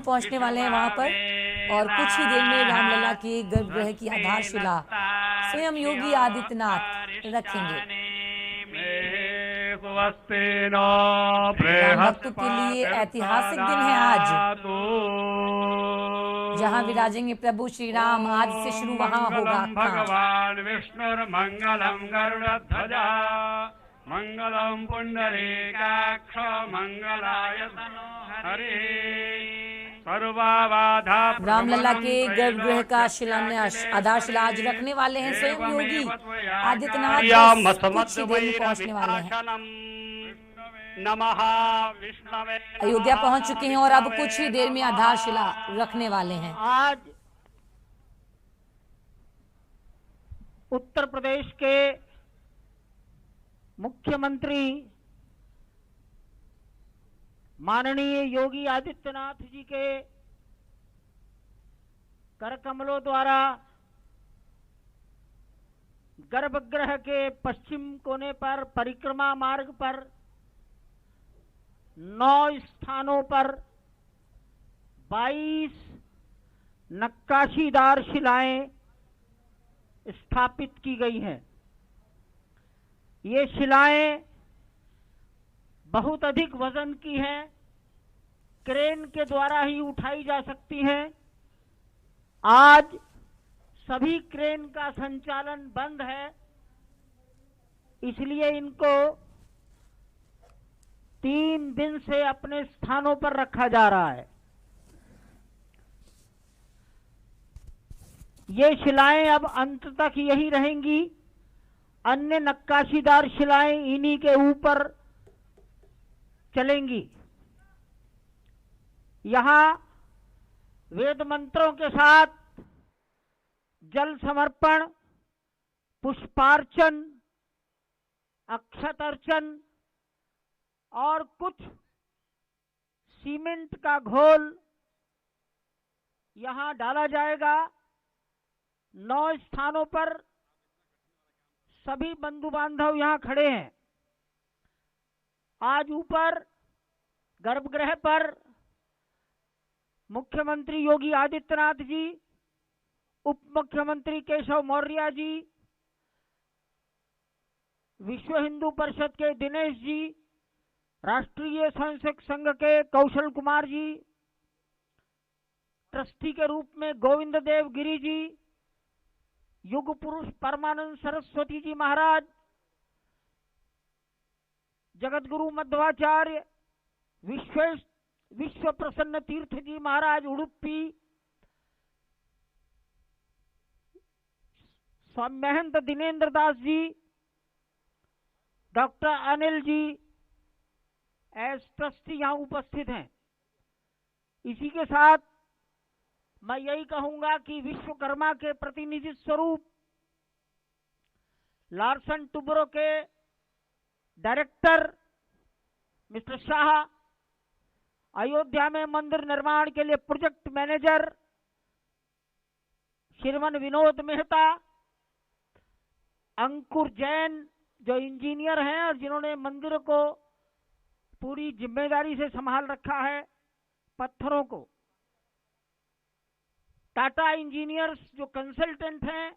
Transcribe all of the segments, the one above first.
में पहुंचने वाले हैं वहां पर, और कुछ ही देर में रामलला की गर्भगृह की आधारशिला स्वयं योगी आदित्यनाथ रखेंगे। राम भक्तों के लिए ऐतिहासिक दिन है आज, जहां विराजेंगे प्रभु श्री राम। आज से शुरू वहां होगा भगवान विष्णुर्मंगलम गरुड़ध्वजा मंगलम पुंडरीकाक्ष मंगलाय हरि सर्वबाधा। रामलला के गर्भगृह का शिलान्यास आधारशिला आज रखने वाले हैं स्वयं योगी आदित्यनाथ, कुछ ही देर में पहुंचने वाले हैं। अयोध्या पहुंच चुके हैं और अब कुछ ही देर में आधारशिला रखने वाले हैं। आज उत्तर प्रदेश के मुख्यमंत्री माननीय योगी आदित्यनाथ जी के करकमलों द्वारा गर्भगृह के पश्चिम कोने पर परिक्रमा मार्ग पर 9 स्थानों पर 22 नक्काशीदार शिलाएं स्थापित की गई हैं। ये शिलाएं बहुत अधिक वजन की हैं, क्रेन के द्वारा ही उठाई जा सकती हैं। आज सभी क्रेन का संचालन बंद है, इसलिए इनको 3 दिन से अपने स्थानों पर रखा जा रहा है। ये शिलाएं अब अंत तक यही रहेंगी। अन्य नक्काशीदार शिलाएं इन्हीं के ऊपर चलेंगी। यहां वेद मंत्रों के साथ जल समर्पण, पुष्पार्चन, अक्षत अर्चन और कुछ सीमेंट का घोल यहां डाला जाएगा। 9 स्थानों पर सभी बंधु बांधव यहां खड़े हैं। आज ऊपर गर्भगृह पर मुख्यमंत्री योगी आदित्यनाथ जी, उप मुख्यमंत्री केशव मौर्य जी, विश्व हिंदू परिषद के दिनेश जी, राष्ट्रीय स्वयंसेवक संघ के कौशल कुमार जी, ट्रस्टी के रूप में गोविंद देव गिरी जी, युग पुरुष परमानंद सरस्वती जी महाराज, Jagat Guru Madhvacharya Vishwa Prasanna Tirtha ji Maharaj Udupi, Swami Mahant Dinendra Das ji, doctor Anil ji as trustee यहां उपस्थित हैं। इसी के साथ मैं यही कहूंगा कि विश्वकर्मा के प्रतिनिधि स्वरूप लार्सन टुब्रो के डायरेक्टर मिस्टर शाह, अयोध्या में मंदिर निर्माण के लिए प्रोजेक्ट मैनेजर श्रीमान विनोद मेहता, अंकुर जैन जो इंजीनियर हैं और जिन्होंने मंदिर को पूरी जिम्मेदारी से संभाल रखा है, पत्थरों को, टाटा इंजीनियर्स जो कंसल्टेंट हैं,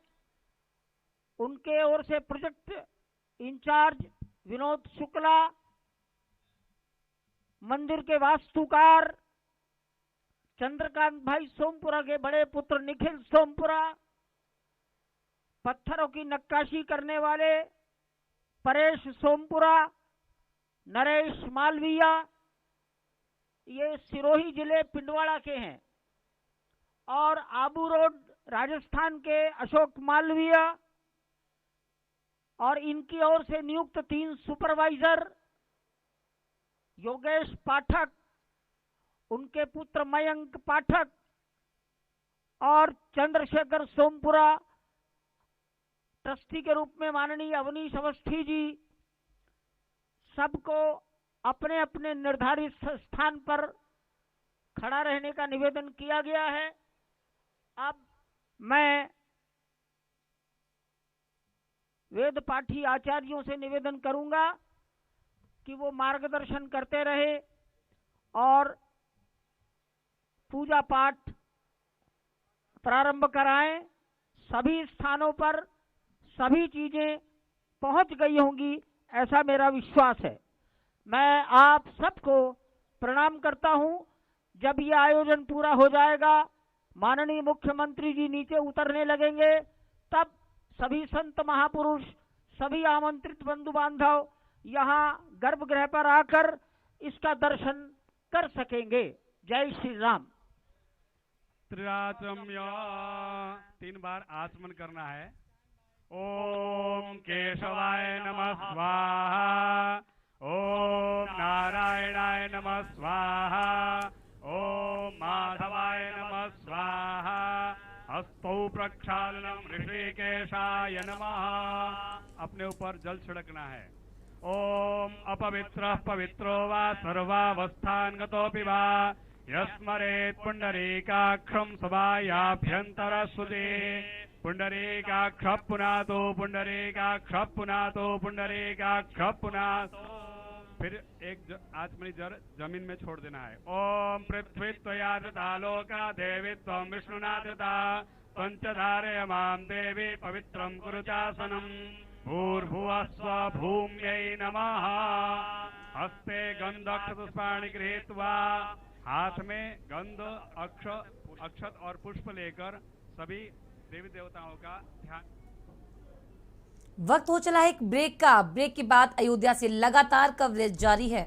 उनके ओर से प्रोजेक्ट इंचार्ज विनोद शुक्ला, मंदिर के वास्तुकार चंद्रकांत भाई सोमपुरा के बड़े पुत्र निखिल सोमपुरा, पत्थरों की नक्काशी करने वाले परेश सोमपुरा, नरेश मालविया, ये सिरोही जिले पिंडवाड़ा के हैं, और आबू रोड राजस्थान के अशोक मालविया, और इनकी ओर से नियुक्त 3 सुपरवाइजर योगेश पाठक, उनके पुत्र मयंक पाठक और चंद्रशेखर सोमपुरा, ट्रस्टी के रूप में माननीय अवनीश अवस्थी जी, सबको अपने अपने निर्धारित स्थान पर खड़ा रहने का निवेदन किया गया है। अब मैं वेद पाठी आचार्यों से निवेदन करूंगा कि वो मार्गदर्शन करते रहे और पूजा पाठ प्रारंभ कराएं। सभी स्थानों पर सभी चीजें पहुंच गई होंगी, ऐसा मेरा विश्वास है। मैं आप सबको प्रणाम करता हूं। जब ये आयोजन पूरा हो जाएगा, माननीय मुख्यमंत्री जी नीचे उतरने लगेंगे, तब सभी संत महापुरुष, सभी आमंत्रित बंधु बांधव यहाँ गर्भगृह पर आकर इसका दर्शन कर सकेंगे। जय श्री राम। त्रिरात्रम्य 3 बार आचमन करना है। ओम केशवाय नमः स्वाहा, ओम नारायणाय नमः स्वाहा, ओम माधवाय नमः स्वाहा, हस्तौ प्रक्षालनम ऋषिकेशाय नमः। अपने ऊपर जल छिड़कना है। ओम अपवित्रः पवित्रो वा सर्वावस्थान्गतोऽपि वा यस्मरेत् पुण्डरीकाक्षं सभायाभ्यन्तरसुते पुण्डरीकाक्षः पुनातो पुण्डरीकाक्षः पुनातो पुण्डरीकाक्षः पुनातो। फिर एक आचमनी जल जमीन में छोड़ देना है। ओम पृथ्वी त्वया धृता लोका देवी त्वं विष्णुना धृता पंचधारय मां देवी पवित्रं कुरु चासनम्। भूर्भुवस्व भूम्यै नमः। हस्ते गंधक्षपुष्पाणि गृहीत्वा, हाथ में गंध अक्षत और पुष्प लेकर सभी देवी देवताओं का ध्यान। वक्त हो चला है एक ब्रेक का। ब्रेक के बाद अयोध्या से लगातार कवरेज जारी है।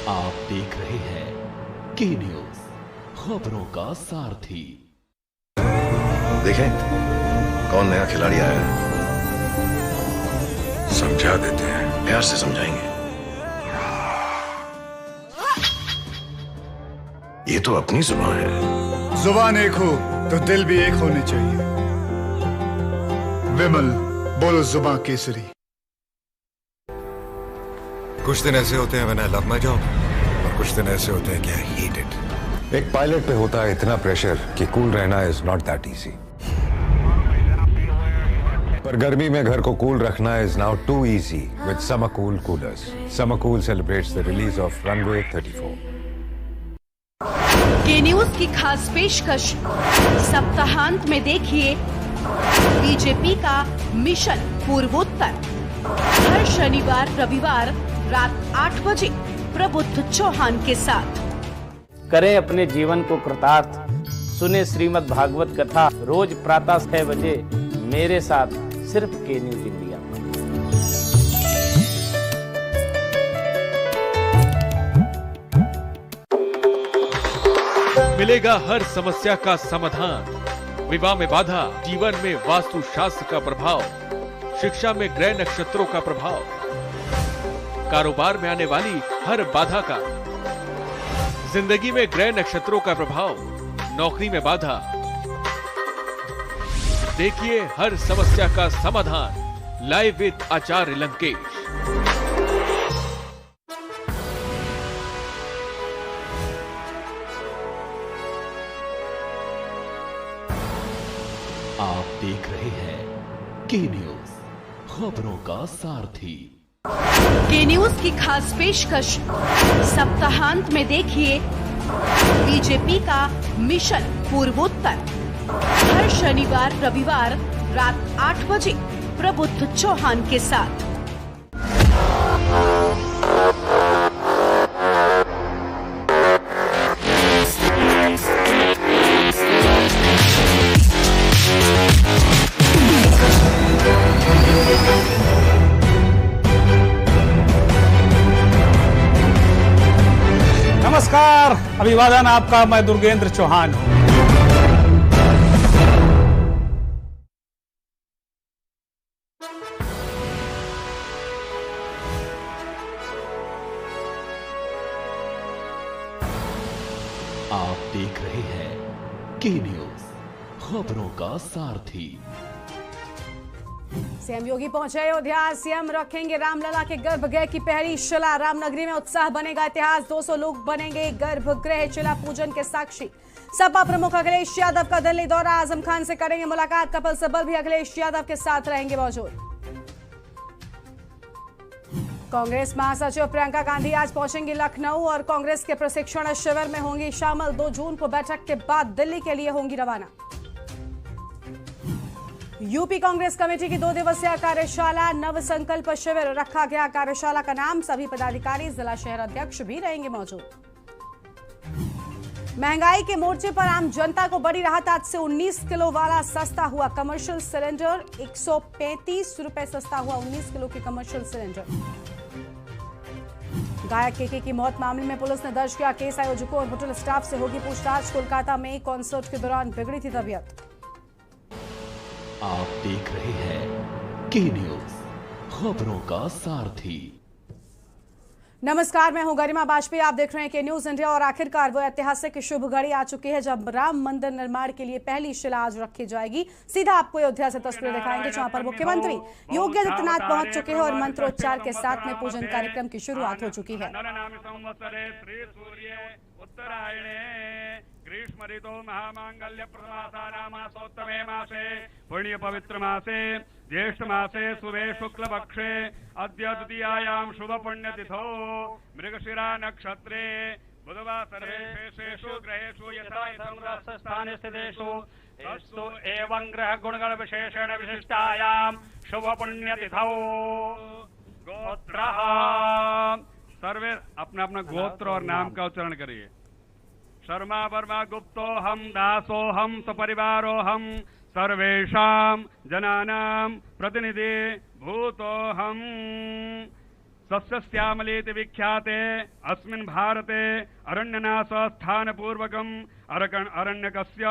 आप देख रहे हैं के न्यूज, खबरों का सारथी। देखें कौन नया खिलाड़ी आया है। समझा देते हैं, प्यार से समझाएंगे। ये तो अपनी जुबान है। जुबान एक हो तो दिल भी एक होने चाहिए। विमल, बोलो जुबान केसरी। कुछ दिन ऐसे होते हैं when I love my job, और कुछ दिन ऐसे होते हैं कि आई हेट इट। एक पायलट पे होता है इतना प्रेशर कि कूल रहना इज नॉट दैट इजी। पर गर्मी में घर को कूल रखना is now too easy with Summer Cool coolers. Summer Cool celebrates the release of Runway 34। के न्यूज की खास पेशकश, सप्ताहांत में देखिए बीजेपी का मिशन पूर्वोत्तर। हर शनिवार रविवार रात 8 बजे प्रबुद्ध चौहान के साथ। करें अपने जीवन को कृतार्थ, सुने श्रीमद् भागवत कथा रोज प्रातः 6 बजे मेरे साथ सिर्फ के न्यूज इंडिया। मिलेगा हर समस्या का समाधान। विवाह में बाधा, जीवन में वास्तु शास्त्र का प्रभाव, शिक्षा में ग्रह नक्षत्रों का प्रभाव, कारोबार में आने वाली हर बाधा का, जिंदगी में ग्रह नक्षत्रों का प्रभाव, नौकरी में बाधा। देखिए हर समस्या का समाधान लाइव विद आचार्य लंकेश। आप देख रहे हैं के न्यूज, खबरों का सारथी। के न्यूज की खास पेशकश, सप्ताहांत में देखिए बीजेपी का मिशन पूर्वोत्तर। हर शनिवार रविवार रात 8 बजे प्रबुद्ध चौहान के साथ। नमस्कार, अभिवादन आपका। मैं दुर्गेंद्र चौहान हूं। आप देख रहे हैं के न्यूज, खबरों का सारथी। सीएम योगी पहुंचे अयोध्या। सीएम रखेंगे रामलला के गर्भगृह की पहली शिला। रामनगरी में उत्साह बनेगा इतिहास। 200 लोग बनेंगे गर्भगृह शिला पूजन के साक्षी। सपा प्रमुख अखिलेश यादव का दिल्ली दौरा। आजम खान से करेंगे मुलाकात। कपिल सिब्बल भी अखिलेश यादव के साथ रहेंगे मौजूद। कांग्रेस महासचिव प्रियंका गांधी आज पहुंचेंगी लखनऊ और कांग्रेस के प्रशिक्षण शिविर में होंगी शामिल। 2 जून को बैठक के बाद दिल्ली के लिए होंगी रवाना। यूपी कांग्रेस कमेटी की 2 दिवसीय कार्यशाला नव संकल्प शिविर रखा गया। कार्यशाला का नाम सभी पदाधिकारी जिला शहर अध्यक्ष भी रहेंगे मौजूद। महंगाई के मोर्चे पर आम जनता को बड़ी राहत। आज से 19 किलो वाला सस्ता हुआ कमर्शियल सिलेंडर। 135 रुपए सस्ता हुआ 19 किलो के कमर्शियल सिलेंडर। गायक केके की मौत मामले में पुलिस ने दर्ज किया केस। आयोजकों और होटल स्टाफ से होगी पूछताछ। कोलकाता में कॉन्सर्ट के दौरान बिगड़ी थी तबीयत। आप देख रहे हैं के न्यूज, खबरों का सारथी। नमस्कार, मैं हूं गरिमा बाजपेयी। आप देख रहे हैं के न्यूज इंडिया। और आखिरकार वो ऐतिहासिक शुभ घड़ी आ चुकी है जब राम मंदिर निर्माण के लिए पहली शिला आज रखी जाएगी। सीधा आपको अयोध्या से तस्वीरें दिखाएंगे जहां पर मुख्यमंत्री योगी आदित्यनाथ पहुंच चुके हैं और मंत्रोच्चार के साथ में पूजन कार्यक्रम की शुरुआत हो चुकी है। ग्रीष्म ऋतु महामांगल्य प्रमासानामासोत्तमे मासे पुण्य पवित्र मासे ज्येष्ठ मासे सुवे शुक्ल पक्षे अद्य द्वितीयायां शुभ पुण्यतिथौ मृगशिरा नक्षत्रे बुधवार सर्वेषु ग्रहेषु यथा स्थाने स्थितेषु तत्सु एवं ग्रह गुणगण विशेषण विशिष्टायां शुभ पुण्यतिथौ गोत्रः। सर्वे अपना अपना गोत्र और नाम का उच्चारण करिए। शर्मा वर्मा गुप्तो हम दासो हम सपरिवारो हम सर्वेषां जनानां प्रतिनिधि भूतो हम सस्यश्यामलेति विख्याते अस्मिन् भारते अरण्यनाश स्थान पूर्वकम् अरण्यकस्य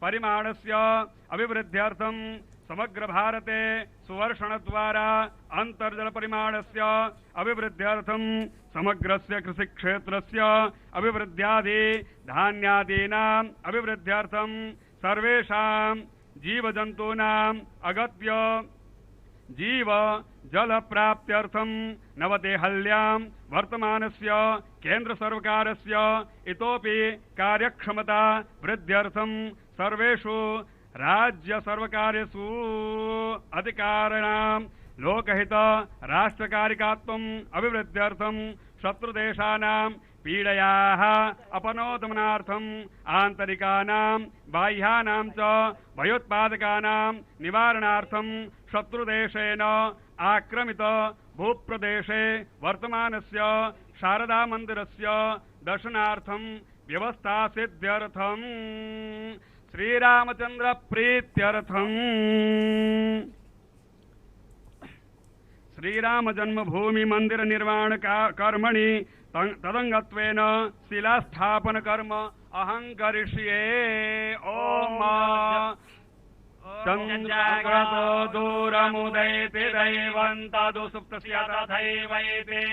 परिमाणस्य अभिवृद्ध्यर्थं समग्र भारते सुवर्षण द्वारा अंतर्जल परिमाणस्य अभिवृद्ध्यर्थं समग्रस्य कृषि क्षेत्रस्य अभिवृद्ध्यादि धान्यादीनाम् अभिवृद्ध्यर्थं सर्वेषां जीवजन्तूनाम् अगत्य जीव जल प्राप्त्यर्थं नवदेहल्यां वर्तमानस्य केंद्र सर्वकारस्य इतोपि कार्यक्षमता वृद्ध्यर्थं सर्वेषु राज्य सर्वकारेषु अधिकारिणां लोकहित राष्ट्रकारिकात्वम् अभिवृद्ध्यर्थं शत्रुदेशानां पीडयाः अपनोदमनार्थम् आन्तरिकानां बाह्यानां च भयोत्पादकानां निवारणार्थं शत्रुदेशेन आक्रमित भूप्रदेशे वर्तमानस्य शारदा मन्दिरस्य दर्शनार्थं व्यवस्था सिद्ध्यर्थम् श्रीरामचंद्र प्रीत्यर्थम श्रीराम जन्मभूमि मंदिर निर्माण कर्मणि तदंगत्वेन शिलास्थापन कर्म अहं करिष्ये। ओम चन्द्रग्रतो दूरमुदयति दैवं तदुसुप्तस्य तथैवैति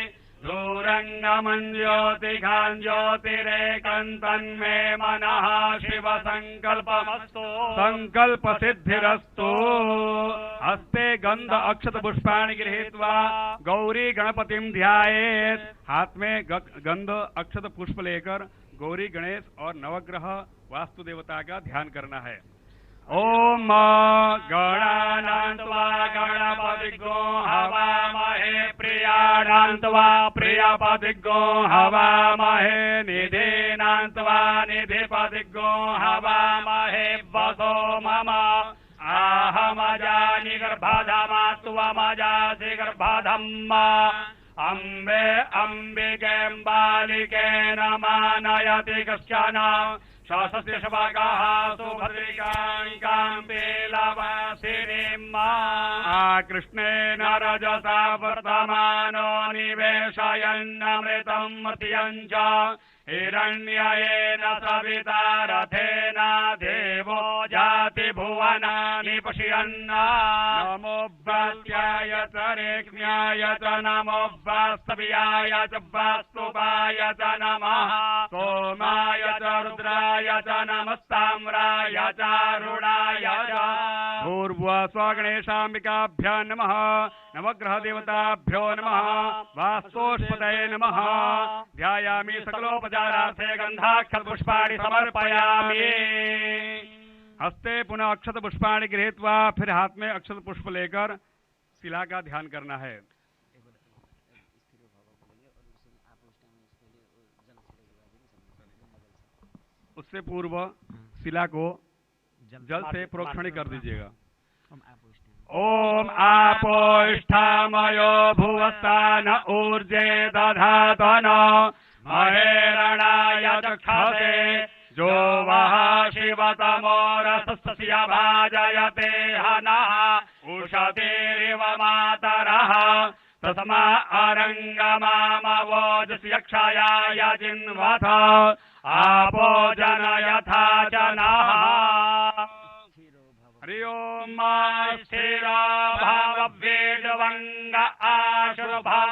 दूरङ्गमञ्ज्योतिघान् ज्योतिरेकन्तन्मे मनः शिव संकल्पमस्तु संकल्प सिद्धिरस्तु। हस्ते गंध अक्षत पुष्पाणि गृहीत्वा गौरी गणपतिं ध्यायेत्। हाथ में गंध अक्षत पुष्प लेकर गौरी गणेश और नवग्रह वास्तु देवता का ध्यान करना है। ओम गणानान्त्वा गणपतिगो हवामहे प्रियाणान्त्वा प्रियपतिगो हवामहे निधीनान्त्वा निधिपतिगो हवामहे वसो मम आहमजानि गर्भधमात्वमजासि गर्भधम् अम्बे अम्बिकें बालिकेन मानयति कश्चन शासस्य शवागाः सुभद्रिकां पेलवासिनीम् कृष्णेन रजसा वर्तमानो निवेशयन्नमृतं मर्त्यं च हिरण्ययेन सविता रथेन देवो जाति भुवनानि पश्यन्। नमो वास्याय च रेक्ष्म्याय च नमो वास्तव्याय च वास्तुपाय च नमः सोमाय च रुद्राय च नमस्ताम्राय च रुणाय च। पूर्वस्वगणेशाम्बिकाभ्यां नमः नवग्रह देवताभ्यो नमः वास्तोष्पतये नमः। ध्यायामि सकलोपचारार्थे गंधाक्षत पुष्पाणि समर्पयामि। हस्ते पुनः अक्षत पुष्पाणि गृहीत्वा फिर हाथ में अक्षत पुष्प लेकर शिला का ध्यान करना है। उससे पूर्व शिला को जल से प्रोक्षण कर दीजिएगा। ओम आपोष्ठामयो भुवस्तान ऊर्जे दधातन महेरणाय दक्षते जो वह शिवतमो रसस्य भाजयते हनः उषतीरिव मातरः तस्मा अरङ्गमामवोजसि यक्षयाय जिन्वथ आपो जनयथा जनः। हरि ओम स्थिरा भाव वेदवंग आशुर्भाववाजिर्वन्ना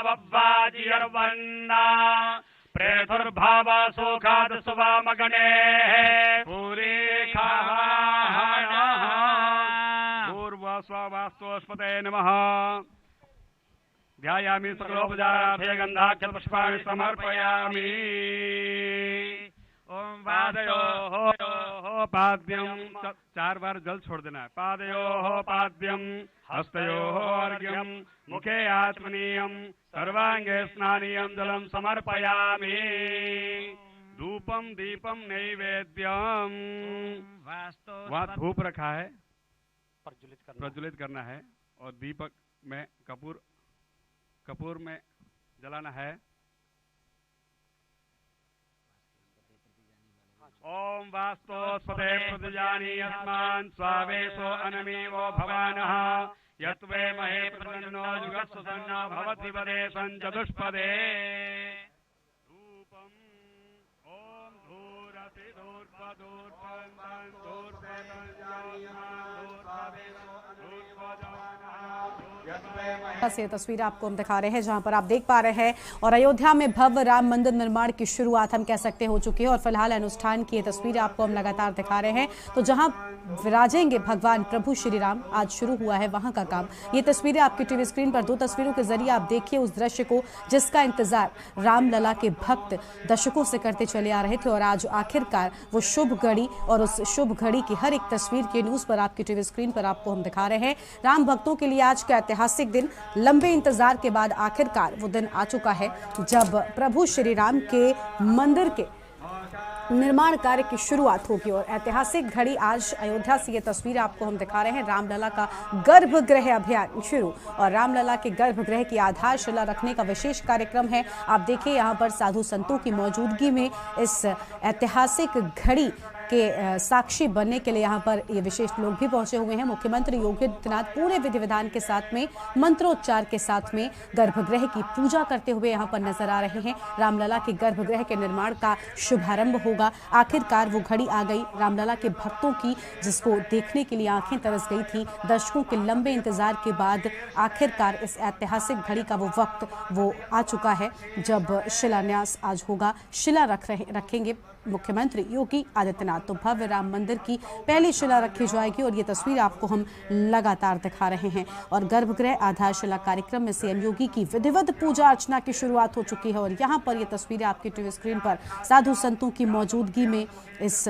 प्रेतुर्भाव सुखाद सुवामगणे पूरी पूर्व स्वावास्तोस्पते नमः। ध्यायामि सकलोपचारार्थे गंधाक्षर पुष्पाणि समर्पयामि। ओम पादयोः पाद्यम 4 बार जल छोड़ देना है। पादयोः पाद्यम हस्तयोः अर्घ्यम मुखे आत्मनीयम सर्वांगे स्नानीयम जलम समर्पयामि। धूपम दीपम नैवेद्यम वहाँ धूप रखा है, प्रज्वलित करना है और दीपक में कपूर में जलाना है। ओम वास्तोस्पते प्रजानी अस्मान् स्वावेशो अनमीवो भवानः यत्वे महे प्रतन्नो जुगत्सन्नो भवति पदे संचतुष्पदे। धूपम ओम धूरति से तस्वीर आपको हम दिखा रहे हैं जहां पर आप देख पा रहे हैं और अयोध्या में भव्य राम मंदिर निर्माण की शुरुआत हम कह सकते हो चुकी है और फिलहाल अनुष्ठान की ये तस्वीर आपको हम लगातार दिखा रहे हैं। तो जहां विराजेंगे भगवान प्रभु श्री राम, आज शुरू हुआ है वहां का काम। ये तस्वीरें आपकी टीवी स्क्रीन पर 2 तस्वीरों के जरिए आप देखिए उस दृश्य को जिसका इंतजार रामलला के भक्त दशकों से करते चले आ रहे थे और आज आखिरकार वो शुभ घड़ी और उस शुभ घड़ी की हर एक तस्वीर के न्यूज पर आपकी टीवी स्क्रीन पर आपको हम दिखा रहे हैं। राम भक्तों के लिए आज का ऐतिहासिक दिन, लंबे इंतजार के बाद आखिरकार वो दिन आ चुका है जब प्रभु श्री राम के मंदिर के निर्माण कार्य की शुरुआत होगी और ऐतिहासिक घड़ी आज अयोध्या से ये तस्वीर आपको हम दिखा रहे हैं। रामलला का गर्भगृह अभियान शुरू और रामलला के गर्भगृह की आधारशिला रखने का विशेष कार्यक्रम है। आप देखिए यहाँ पर साधु संतों की मौजूदगी में इस ऐतिहासिक घड़ी के साक्षी बनने के लिए यहाँ पर ये विशेष लोग भी पहुंचे हुए हैं। मुख्यमंत्री योगी आदित्यनाथ पूरे विधि विधान के साथ में मंत्रोच्चार के साथ में गर्भगृह की पूजा करते हुए यहाँ पर नजर आ रहे हैं। रामलला के गर्भगृह के निर्माण का शुभारंभ होगा। आखिरकार वो घड़ी आ गई रामलला के भक्तों की, जिसको देखने के लिए आंखें तरस गई थी। दशकों के लंबे इंतजार के बाद आखिरकार इस ऐतिहासिक घड़ी का वो वक्त वो आ चुका है जब शिलान्यास आज होगा। शिला रखेंगे मुख्यमंत्री योगी आदित्यनाथ। तो भव्य राम मंदिर की पहली शिला रखी जाएगी और ये तस्वीर आपको हम लगातार दिखा रहे हैं। और गर्भगृह आधारशिला कार्यक्रम में सीएम योगी की विधिवत पूजा अर्चना की शुरुआत हो चुकी है और यहाँ पर ये तस्वीरें आपकी टीवी स्क्रीन पर साधु संतों की मौजूदगी में इस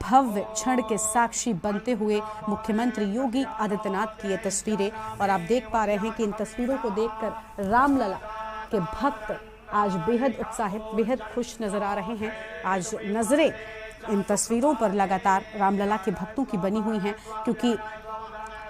भव्य क्षण के साक्षी बनते हुए मुख्यमंत्री योगी आदित्यनाथ की ये तस्वीरें। और आप देख पा रहे हैं कि इन तस्वीरों को देखकर रामलला के भक्त आज बेहद उत्साहित, बेहद खुश नजर आ रहे हैं। आज नजरें इन तस्वीरों पर लगातार रामलला के भक्तों की बनी हुई हैं क्योंकि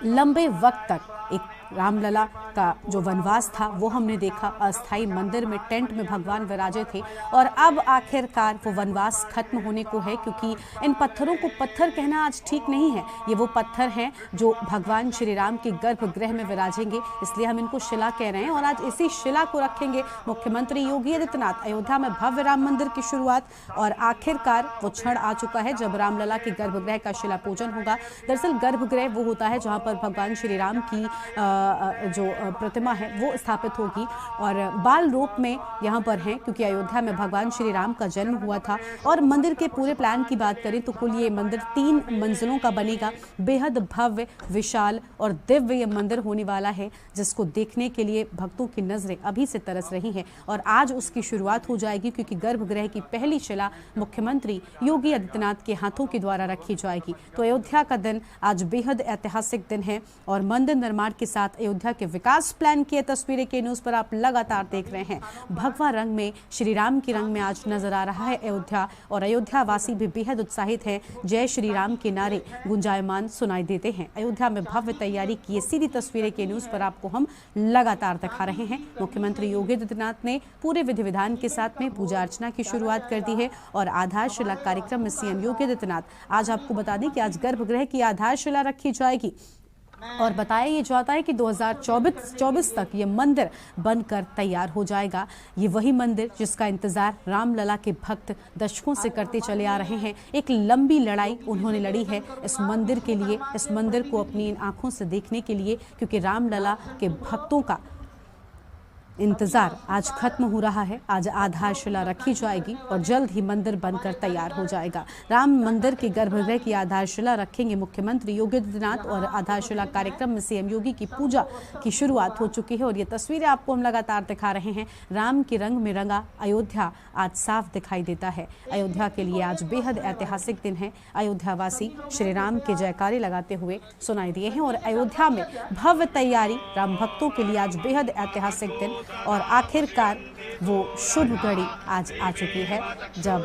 लंबे वक्त तक एक रामलला का जो वनवास था वो हमने देखा। अस्थाई मंदिर में टेंट में भगवान विराजे थे और अब आखिरकार वो वनवास खत्म होने को है क्योंकि इन पत्थरों को पत्थर कहना आज ठीक नहीं है। ये वो पत्थर हैं जो भगवान श्री राम के गर्भगृह में विराजेंगे, इसलिए हम इनको शिला कह रहे हैं और आज इसी शिला को रखेंगे मुख्यमंत्री योगी आदित्यनाथ। अयोध्या में भव्य राम मंदिर की शुरुआत और आखिरकार वो क्षण आ चुका है जब रामलला के गर्भगृह का शिला पूजन होगा। दरअसल गर्भगृह वो होता है जहाँ पर भगवान श्री राम की जो प्रतिमा है वो स्थापित होगी और बाल रूप में यहाँ पर हैं क्योंकि अयोध्या में भगवान श्री राम का जन्म हुआ था। और मंदिर के पूरे प्लान की बात करें तो कुल ये मंदिर 3 मंजिलों का बनेगा। बेहद भव्य, विशाल और दिव्य ये मंदिर होने वाला है जिसको देखने के लिए भक्तों की नजरें अभी से तरस रही हैं और आज उसकी शुरुआत हो जाएगी क्योंकि गर्भगृह की पहली शिला मुख्यमंत्री योगी आदित्यनाथ के हाथों के द्वारा रखी जाएगी। तो अयोध्या का दिन आज बेहद ऐतिहासिक दिन है और मंदिर निर्माण के साथ साथ अयोध्या के विकास प्लान की तस्वीरें के न्यूज पर आप लगातार देख रहे हैं। भगवा रंग में, श्री राम के रंग में आज नजर आ रहा है अयोध्या, और अयोध्या वासी भी बेहद उत्साहित हैं। जय श्री राम के नारे गुंजायमान सुनाई देते हैं। अयोध्या में भव्य तैयारी की ये सीधी तस्वीरें के न्यूज पर आपको हम लगातार दिखा रहे हैं। मुख्यमंत्री योगी आदित्यनाथ ने पूरे विधि विधान के साथ में पूजा अर्चना की शुरुआत कर दी है और आधारशिला कार्यक्रम में सीएम योगी आदित्यनाथ आज आपको बता दें कि आज गर्भगृह की आधारशिला रखी जाएगी और बताया ये जाता है कि 2024 तक ये मंदिर बनकर तैयार हो जाएगा। ये वही मंदिर जिसका इंतजार रामलला के भक्त दशकों से करते चले आ रहे हैं। एक लंबी लड़ाई उन्होंने लड़ी है इस मंदिर के लिए, इस मंदिर को अपनी इन आंखों से देखने के लिए, क्योंकि रामलला के भक्तों का इंतजार आज खत्म हो रहा है। आज आधारशिला रखी जाएगी और जल्द ही मंदिर बनकर तैयार हो जाएगा। राम मंदिर के गर्भगृह की आधारशिला रखेंगे मुख्यमंत्री योगी आदित्यनाथ और आधारशिला कार्यक्रम में सीएम योगी की पूजा की शुरुआत हो चुकी है और ये तस्वीरें आपको हम लगातार दिखा रहे हैं। राम के रंग में रंगा अयोध्या आज साफ दिखाई देता है। अयोध्या के लिए आज बेहद ऐतिहासिक दिन है। अयोध्यावासी श्री राम के जयकारे लगाते हुए सुनाई दिए हैं और अयोध्या में भव्य तैयारी राम भक्तों के लिए आज बेहद ऐतिहासिक दिन और आखिरकार वो शुभ घड़ी आज आ चुकी है जब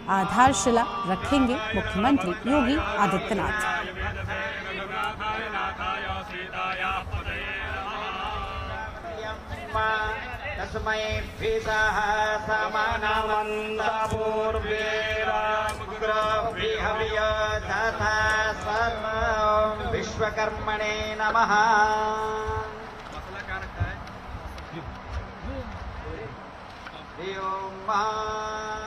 आधारशिला रखेंगे मुख्यमंत्री योगी आदित्यनाथ। विश्वकर्मणे नमः।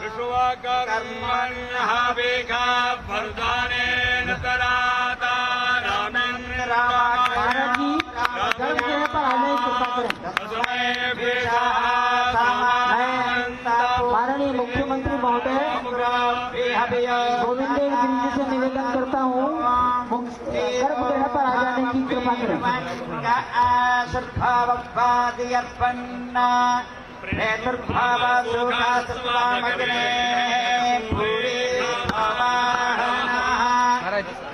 विश्वकर्मण्यः वेगा वरदानेन तराता माननीय मुख्यमंत्री महोदय, गोविंद देव गिरी जी से निवेदन करता हूँ गर्भगृह पर आ जाने की कृपा करें।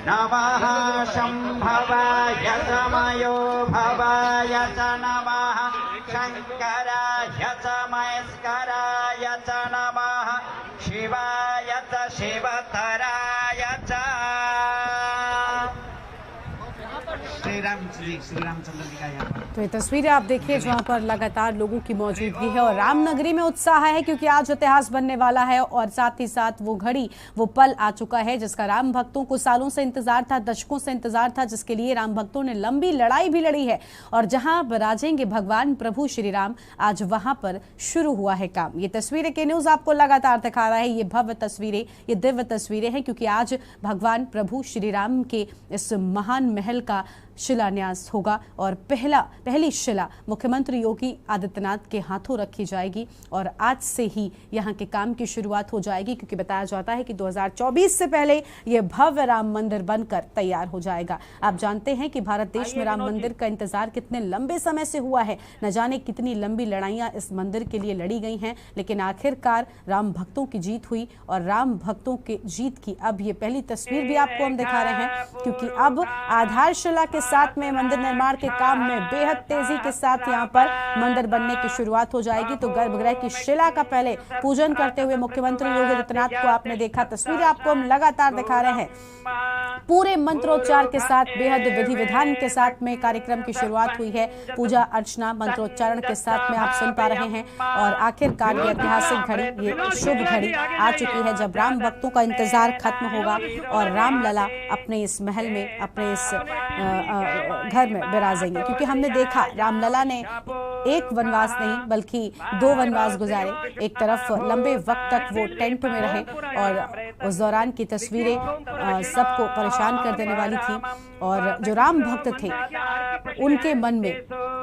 नमः शंभवाय समयो भवाय च नमः शंकराय च महेश्वराय च नमः शिवाय च शिवतराय च। श्री रामचंद्र जी का यहाँ पर तो ये तस्वीरें आप देखिए जहां पर लगातार लोगों की मौजूदगी है और रामनगरी में उत्साह है क्योंकि आज इतिहास बनने वाला है और साथ ही साथ वो घड़ी, वो पल आ चुका है जिसका राम भक्तों को सालों से इंतजार था, दशकों से इंतजार था, जिसके लिए राम भक्तों ने लंबी लड़ाई भी लड़ी है और जहां विराजेंगे भगवान प्रभु श्री राम, आज वहां पर शुरू हुआ है काम। ये तस्वीरें के न्यूज आपको लगातार दिखा रहा है। ये भव्य तस्वीरें, ये दिव्य तस्वीरें हैं क्योंकि आज भगवान प्रभु श्री राम के इस महान महल का शिलान्यास होगा और पहली शिला मुख्यमंत्री योगी आदित्यनाथ के हाथों रखी जाएगी और आज से ही यहां के काम की शुरुआत हो जाएगी क्योंकि बताया जाता है कि 2024 से पहले यह भव्य राम मंदिर बनकर तैयार हो जाएगा। आप जानते हैं कि भारत देश में राम मंदिर का इंतजार कितने लंबे समय से हुआ है, न जाने कितनी लंबी लड़ाइयां इस मंदिर के लिए लड़ी गई हैं, लेकिन आखिरकार राम भक्तों की जीत हुई और राम भक्तों के जीत की अब ये पहली तस्वीर भी आपको हम दिखा रहे हैं क्योंकि अब आधारशिला के साथ में मंदिर निर्माण के काम में बेहद तेजी के साथ यहां पर मंदिर बनने की शुरुआत हो जाएगी। तो गर्भगृह की शिला का पहले पूजन करते हुए मुख्यमंत्री योगी आदित्यनाथ को आपने देखा, तस्वीरें आपको हम लगातार दिखा रहे हैं। पूरे मंत्रोच्चार के साथ, बेहद विधि विधान के साथ में कार्यक्रम की शुरुआत हुई है। पूजा अर्चना मंत्रोच्चारण के साथ में आप सुन पा रहे हैं और आखिरकार ये ऐतिहासिक घड़ी, ये शुभ घड़ी आ चुकी है जब राम भक्तों का इंतजार खत्म होगा और रामलला अपने इस महल में, अपने इस घर में विराजेंगे। क्योंकि हमने देखा रामलला ने एक वनवास नहीं बल्कि 2 वनवास गुजारे। एक तरफ लंबे वक्त तक वो टेंट में रहे और उस दौरान की तस्वीरें सबको परेशान कर देने वाली थी और जो राम भक्त थे उनके मन में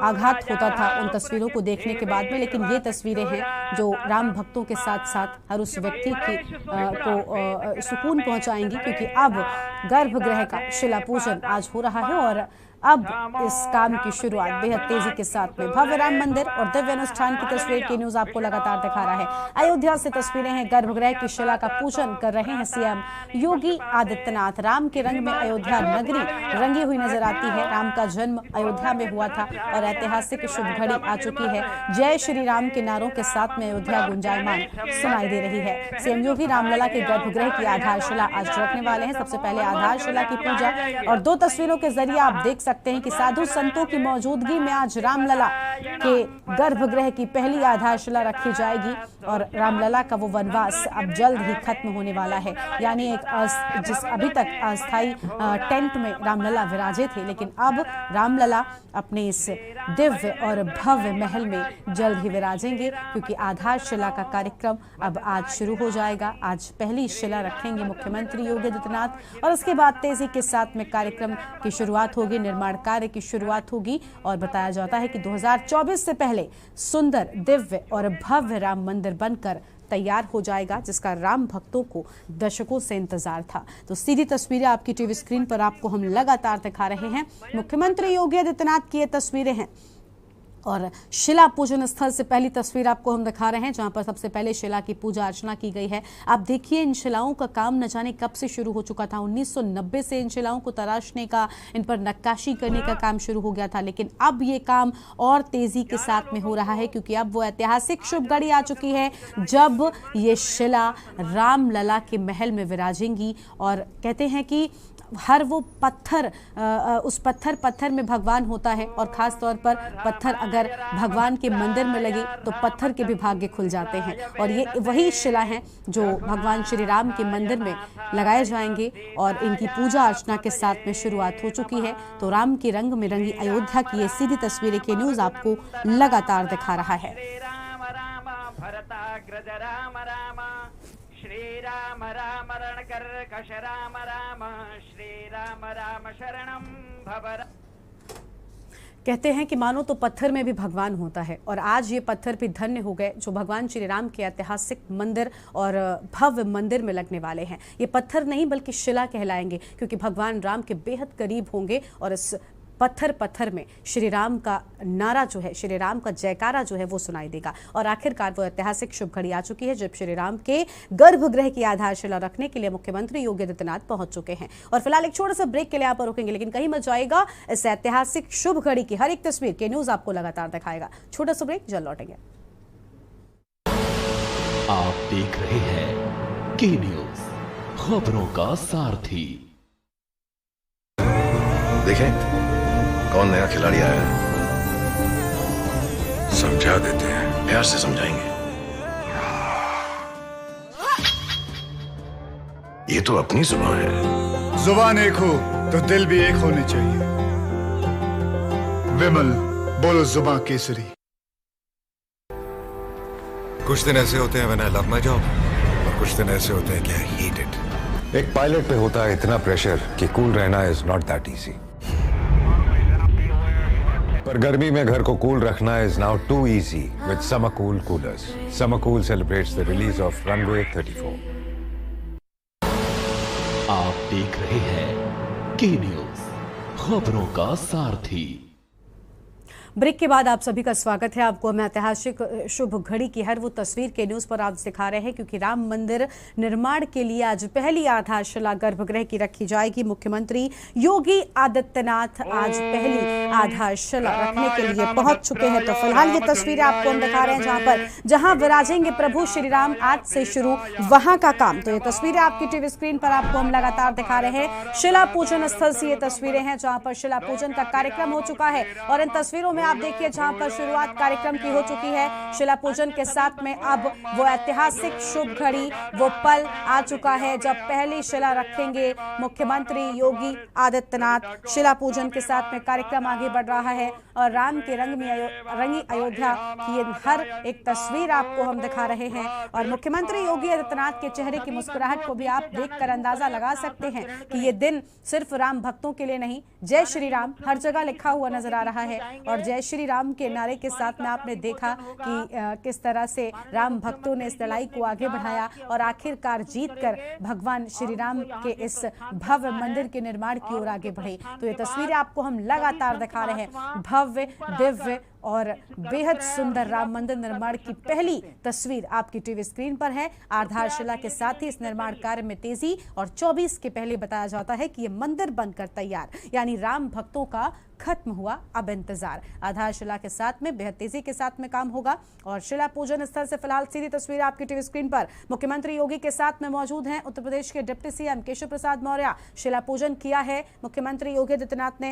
आघात होता था उन तस्वीरों को देखने के बाद में। लेकिन ये तस्वीरें हैं जो राम भक्तों के साथ साथ हर उस व्यक्ति को सुकून पहुंचाएंगी क्योंकि अब गर्भगृह का शिला पूजन आज हो रहा है और अब इस काम की शुरुआत बेहद तेजी के साथ में भव्य राम मंदिर और दिव्य अनुष्ठान की तस्वीर के न्यूज आपको लगातार दिखा रहा है। अयोध्या से तस्वीरें हैं, गर्भगृह की शिला का पूजन कर रहे हैं सीएम योगी आदित्यनाथ। राम के रंग में अयोध्या नगरी रंगी हुई नजर आती है। राम का जन्म अयोध्या में हुआ था और ऐतिहासिक शुभ घड़ी आ चुकी है। जय श्री राम के नारों के साथ में अयोध्या गुंजायमान सुनाई दे रही है। सीएम योगी रामलला के गर्भगृह की आधारशिला आज रखने वाले हैं। सबसे पहले आधारशिला की पूजा और दो तस्वीरों के जरिए आप देख सकते हैं कि साधु संतों की मौजूदगी में आज रामलला के गर्भगृह की पहली आधारशिला रखी जाएगी और रामलला का वो वनवास अब जल्द ही खत्म होने वाला है। यानी एक जिस अभी तक अस्थायी टेंट में रामलला विराजे थे, लेकिन अब रामलला अपने इस दिव्य और भव्य महल में जल्द ही विराजेंगे, क्योंकि आधारशिला का कार्यक्रम अब आज शुरू हो जाएगा। आज पहली शिला रखेंगे मुख्यमंत्री योगी आदित्यनाथ और उसके बाद तेजी के साथ में कार्यक्रम की शुरुआत होगी, निर्माण कार्य की शुरुआत होगी। और बताया जाता है कि 2024 से पहले सुंदर, दिव्य और भव्य राम मंदिर बनकर तैयार हो जाएगा, जिसका राम भक्तों को दशकों से इंतजार था। तो सीधी तस्वीरें आपकी टीवी स्क्रीन पर आपको हम लगातार दिखा रहे हैं। मुख्यमंत्री योगी आदित्यनाथ की ये तस्वीरें हैं और शिला पूजन स्थल से पहली तस्वीर आपको हम दिखा रहे हैं, जहां पर सबसे पहले शिला की पूजा अर्चना की गई है। आप देखिए, इन शिलाओं का काम न जाने कब से शुरू हो चुका था। 1990 से इन शिलाओं को तराशने का, इन पर नक्काशी करने का काम शुरू हो गया था, लेकिन अब ये काम और तेजी के साथ में हो रहा है, क्योंकि अब वो ऐतिहासिक शुभ घड़ी आ चुकी है जब ये शिला रामलला के महल में विराजेंगी। और कहते हैं कि हर वो पत्थर, उस पत्थर में भगवान होता है और खास तौर पर पत्थर अगर भगवान के मंदिर में लगे तो पत्थर के भी भाग्य खुल जाते हैं। और ये वही शिला हैं जो भगवान श्री राम के मंदिर में लगाए जाएंगे और इनकी पूजा अर्चना के साथ में शुरुआत हो चुकी है। तो राम के रंग में रंगी अयोध्या की ये सीधी तस्वीरें के न्यूज आपको लगातार दिखा रहा है। श्री राम राम रणकर्कश राम राम, श्री राम राम शरणम भव। कहते हैं कि मानो तो पत्थर में भी भगवान होता है और आज ये पत्थर भी धन्य हो गए जो भगवान श्री राम के ऐतिहासिक मंदिर और भव्य मंदिर में लगने वाले हैं। ये पत्थर नहीं बल्कि शिला कहलाएंगे, क्योंकि भगवान राम के बेहद करीब होंगे और इस पत्थर में श्री राम का नारा जो है, श्री राम का जयकारा जो है वो सुनाई देगा। और आखिरकार वो ऐतिहासिक शुभ घड़ी आ चुकी है जब श्री राम के गर्भगृह की आधारशिला रखने के लिए मुख्यमंत्री योगी आदित्यनाथ पहुंच चुके हैं। और फिलहाल एक छोटे से ब्रेक के लिए यहाँ पर रुकेंगे, लेकिन कहीं मत जाएगा। इस ऐतिहासिक शुभ घड़ी की हर एक तस्वीर के न्यूज आपको लगातार दिखाएगा। छोटा सा ब्रेक, जल्द लौटेंगे। आप देख रहे हैं के न्यूज, खबरों का सारथी। देखें कौन नया खिलाड़ी आया है, समझा देते हैं, प्यार से समझाएंगे। ये तो अपनी जुबान है। जुबान एक हो तो दिल भी एक होने चाहिए। विमल, बोलो जुबान केसरी। कुछ दिन ऐसे होते हैं when I love my job और कुछ दिन ऐसे होते हैं कि आई हेट इट। एक पायलट पे होता है इतना प्रेशर कि कूल रहना इज नॉट दैट इजी। पर गर्मी में घर को कूल रखना is now too easy with Summer Cool coolers. Summer Cool celebrates the release of Runway 34। आप देख रहे हैं के न्यूज, खबरों का सारथी। ब्रेक के बाद आप सभी का स्वागत है। आपको मैं ऐतिहासिक शुभ घड़ी की हर वो तस्वीर के न्यूज पर आप दिखा रहे हैं, क्योंकि राम मंदिर निर्माण के लिए आज पहली आधारशिला गर्भगृह की रखी जाएगी। मुख्यमंत्री योगी आदित्यनाथ आज पहली आधारशिला रखने के लिए पहुंच चुके हैं। तो फिलहाल ये तस्वीरें आपको हम दिखा रहे हैं जहां विराजेंगे प्रभु श्री राम। आज से शुरू वहां का काम। तो ये तस्वीरें आपकी टीवी स्क्रीन पर आपको हम लगातार दिखा रहे हैं। शिला पूजन स्थल से ये तस्वीरें हैं जहां पर शिला पूजन का कार्यक्रम हो चुका है और इन तस्वीरों में आप देखिए जहां पर शुरुआत कार्यक्रम की हो चुकी है। शिला पूजन के साथ में अब वो ऐतिहासिक शुभ घड़ी, वो पल आ चुका है जब पहली शिला रखेंगे मुख्यमंत्री योगी आदित्यनाथ। शिला पूजन के साथ में कार्यक्रम आगे बढ़ रहा है और राम के रंग में रंगी अयोध्या की ये हर एक तस्वीर आपको हम दिखा रहे हैं। और मुख्यमंत्री योगी आदित्यनाथ के चेहरे की मुस्कुराहट को भी आप देखकर अंदाजा लगा सकते हैं कि ये दिन सिर्फ राम भक्तों के लिए नहीं, जय श्री राम हर जगह लिखा हुआ नजर आ रहा है। और जय श्री राम के नारे के साथ में आपने देखा कि किस तरह से राम भक्तों ने इस लड़ाई को आगे बढ़ाया और आखिरकार जीतकर भगवान श्री राम के इस भव्य मंदिर के निर्माण की ओर आगे बढ़े। तो ये तस्वीरें आपको हम लगातार दिखा रहे हैं। भव्य, दिव्य और बेहद सुंदर राम मंदिर निर्माण की पहली तस्वीर आपकी टीवी स्क्रीन पर है। आधारशिला के साथ ही इस निर्माण कार्य में तेजी और 24 के पहले बताया जाता है कि ये मंदिर बनकर तैयार, यानी राम भक्तों का खत्म हुआ अब इंतजार। आधारशिला के साथ में बेहद तेजी के साथ में काम होगा और शिला पूजन स्थल से फिलहाल सीधी तस्वीर आपकी टीवी स्क्रीन पर मुख्यमंत्री योगी के साथ में मौजूद हैं। उत्तर प्रदेश के डिप्टी सीएम केशव प्रसाद मौर्य शिला पूजन किया है मुख्यमंत्री योगी आदित्यनाथ ने।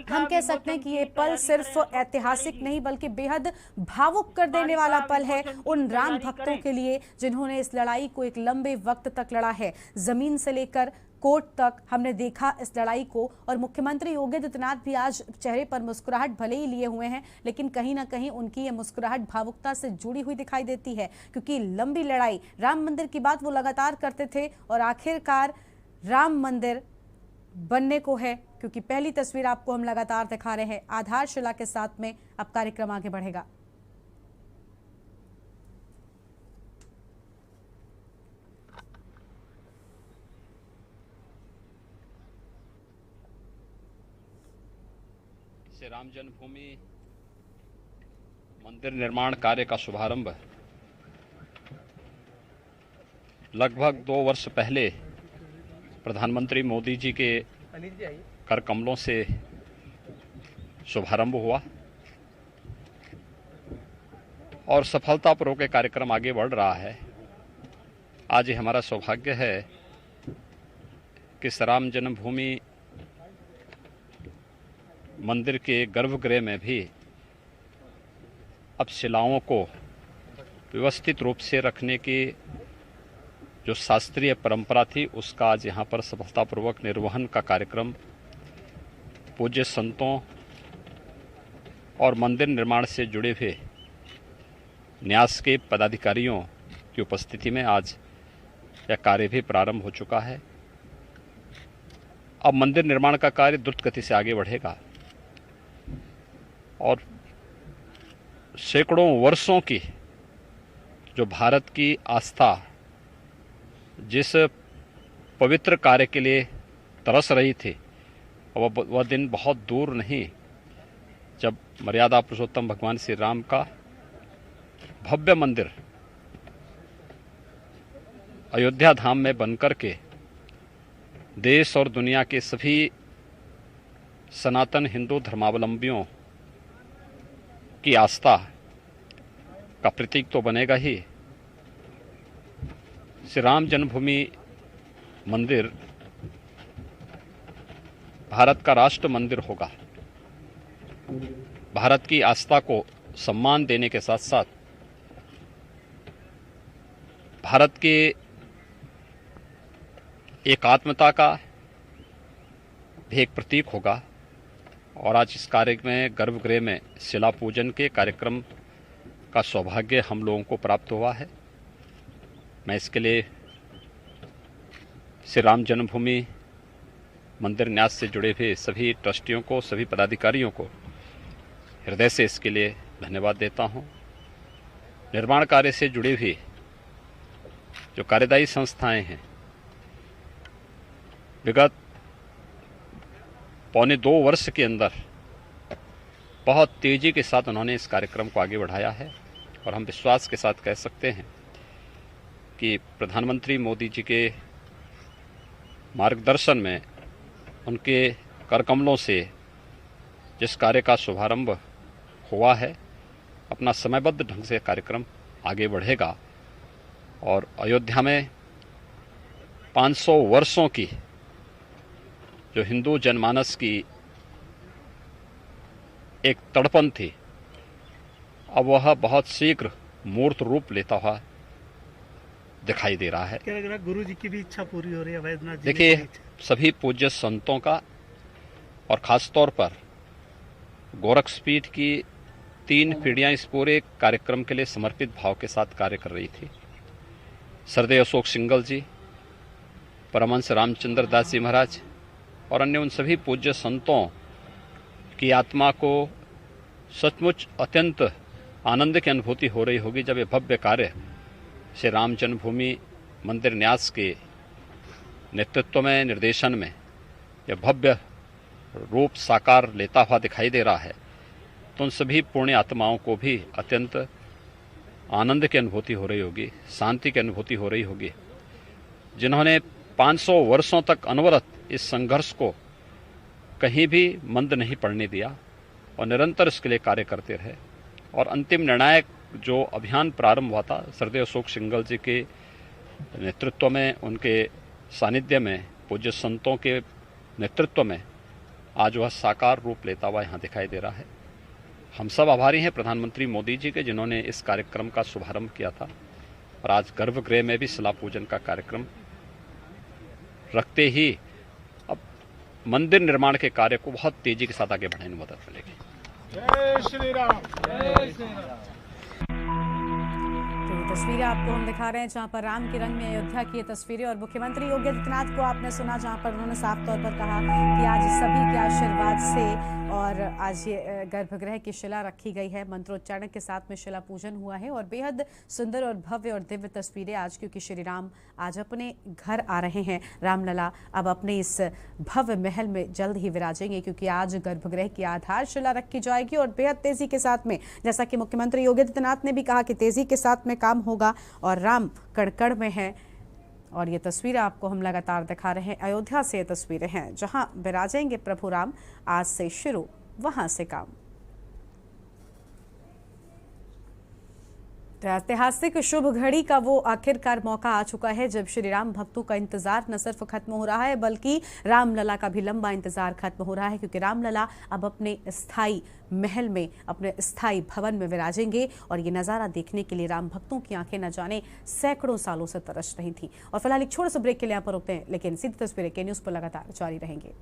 हम कह सकते हैं कि ये पल सिर्फ ऐतिहासिक नहीं बल्कि बेहद भावुक कर देने वाला पल है उन राम भक्तों के लिए जिन्होंने इस लड़ाई को एक लंबे वक्त तक लड़ा है। जमीन से लेकर कोर्ट तक हमने देखा इस लड़ाई को और मुख्यमंत्री योगी आदित्यनाथ भी आज चेहरे पर मुस्कुराहट भले ही लिए हुए हैं, लेकिन कहीं ना कहीं उनकी ये मुस्कुराहट भावुकता से जुड़ी हुई दिखाई देती है, क्योंकि लंबी लड़ाई राम मंदिर की बात वो लगातार करते थे और आखिरकार राम मंदिर बनने को है। क्योंकि पहली तस्वीर आपको हम लगातार दिखा रहे हैं, आधारशिला के साथ में अब कार्यक्रम आगे बढ़ेगा। राम जन्मभूमि मंदिर निर्माण कार्य का शुभारंभ लगभग 2 वर्ष पहले प्रधानमंत्री मोदी जी के कर कमलों से शुभारंभ हुआ और सफलतापूर्वक ये कार्यक्रम आगे बढ़ रहा है। आज ये हमारा सौभाग्य है कि इस राम जन्मभूमि मंदिर के गर्भगृह में भी अब शिलाओं को व्यवस्थित रूप से रखने की जो शास्त्रीय परंपरा थी उसका आज यहाँ पर सफलतापूर्वक निर्वहन का कार्यक्रम पूज्य संतों और मंदिर निर्माण से जुड़े हुए न्यास के पदाधिकारियों की उपस्थिति में आज यह कार्य भी प्रारंभ हो चुका है। अब मंदिर निर्माण का कार्य द्रुत गति से आगे बढ़ेगा और सैकड़ों वर्षों की जो भारत की आस्था जिस पवित्र कार्य के लिए तरस रही थी, वह दिन बहुत दूर नहीं जब मर्यादा पुरुषोत्तम भगवान श्री राम का भव्य मंदिर अयोध्या धाम में बनकर के देश और दुनिया के सभी सनातन हिंदू धर्मावलंबियों की आस्था का प्रतीक तो बनेगा ही। श्री राम जन्मभूमि मंदिर भारत का राष्ट्र मंदिर होगा। भारत की आस्था को सम्मान देने के साथ साथ भारत के एकात्मता का भी एक प्रतीक होगा। और आज इस कार्य में गर्भगृह में शिला पूजन के कार्यक्रम का सौभाग्य हम लोगों को प्राप्त हुआ है। मैं इसके लिए श्री राम जन्मभूमि मंदिर न्यास से जुड़े हुए सभी ट्रस्टियों को, सभी पदाधिकारियों को हृदय से इसके लिए धन्यवाद देता हूं। निर्माण कार्य से जुड़े हुए जो कार्यदायी संस्थाएं हैं, विगत पौने 2 वर्ष के अंदर बहुत तेजी के साथ उन्होंने इस कार्यक्रम को आगे बढ़ाया है और हम विश्वास के साथ कह सकते हैं कि प्रधानमंत्री मोदी जी के मार्गदर्शन में, उनके करकमलों से जिस कार्य का शुभारंभ हुआ है, अपना समयबद्ध ढंग से कार्यक्रम आगे बढ़ेगा और अयोध्या में 500 वर्षों की जो हिंदू जनमानस की एक तड़पन थी, अब वह बहुत शीघ्र मूर्त रूप लेता हुआ दिखाई दे रहा है। क्या लग रहा है गुरु जी की भी इच्छा पूरी हो रही है वैद्यनाथ जी? देखिए, सभी पूज्य संतों का और खास तौर पर गोरक्षपीठ की 3 पीढ़ियां इस पूरे कार्यक्रम के लिए समर्पित भाव के साथ कार्य कर रही थी। सरदेव अशोक सिंगल जी, परमहंस रामचंद्र दास जी महाराज और अन्य उन सभी पूज्य संतों की आत्मा को सचमुच अत्यंत आनंद की अनुभूति हो रही होगी जब ये भव्य कार्य श्री राम जन्मभूमि मंदिर न्यास के नेतृत्व में, निर्देशन में यह भव्य रूप साकार लेता हुआ दिखाई दे रहा है। तो उन सभी पुण्य आत्माओं को भी अत्यंत आनंद की अनुभूति हो रही होगी, शांति की अनुभूति हो रही होगी, जिन्होंने 500 वर्षों तक अनवरत इस संघर्ष को कहीं भी मंद नहीं पड़ने दिया और निरंतर इसके लिए कार्य करते रहे। और अंतिम निर्णायक जो अभियान प्रारंभ हुआ था श्रद्धेय अशोक सिंघल जी के नेतृत्व में, उनके सानिध्य में, पूज्य संतों के नेतृत्व में आज वह साकार रूप लेता हुआ यहाँ दिखाई दे रहा है। हम सब आभारी हैं प्रधानमंत्री मोदी जी के, जिन्होंने इस कार्यक्रम का शुभारंभ किया था और आज गर्भगृह में भी शिला पूजन का कार्यक्रम रखते ही अब मंदिर निर्माण के कार्य को बहुत तेजी के साथ आगे बढ़ाने में मदद मिलेगी। जय श्री राम, जय श्री राम। तस्वीरें आपको हम दिखा रहे हैं जहां पर राम के रंग में अयोध्या की ये तस्वीरें, और मुख्यमंत्री योगी आदित्यनाथ को आपने सुना जहां पर उन्होंने साफ तौर पर कहा कि आज सभी के आशीर्वाद से और आज ये गर्भगृह की शिला रखी गई है। मंत्रोच्चारण के साथ में शिला पूजन हुआ है और बेहद सुंदर और भव्य और दिव्य तस्वीरें आज, क्योंकि श्री राम आज अपने घर आ रहे हैं। रामलला अब अपने इस भव्य महल में जल्द ही विराजेंगे, क्योंकि आज गर्भगृह की आधारशिला रखी जाएगी और बेहद तेजी के साथ में, जैसा कि मुख्यमंत्री योगी आदित्यनाथ ने भी कहा कि तेजी के साथ में काम होगा और राम कण-कण में है। और ये तस्वीरें आपको हम लगातार दिखा रहे हैं। अयोध्या से ये तस्वीरें हैं जहां विराजेंगे प्रभु राम। आज से शुरू, वहां से काम। ऐतिहासिक शुभ घड़ी का वो आखिरकार मौका आ चुका है जब श्री राम भक्तों का इंतजार न सिर्फ खत्म हो रहा है बल्कि रामलला का भी लंबा इंतजार खत्म हो रहा है, क्योंकि रामलला अब अपने स्थायी महल में, अपने स्थायी भवन में विराजेंगे। और ये नज़ारा देखने के लिए राम भक्तों की आंखें न जाने सैकड़ों सालों से तरस रही थी। और फिलहाल एक छोटे से ब्रेक के लिए यहाँ पर रुकते हैं, लेकिन सीधी तस्वीरें के न्यूज़ पर लगातार जारी रहेंगे।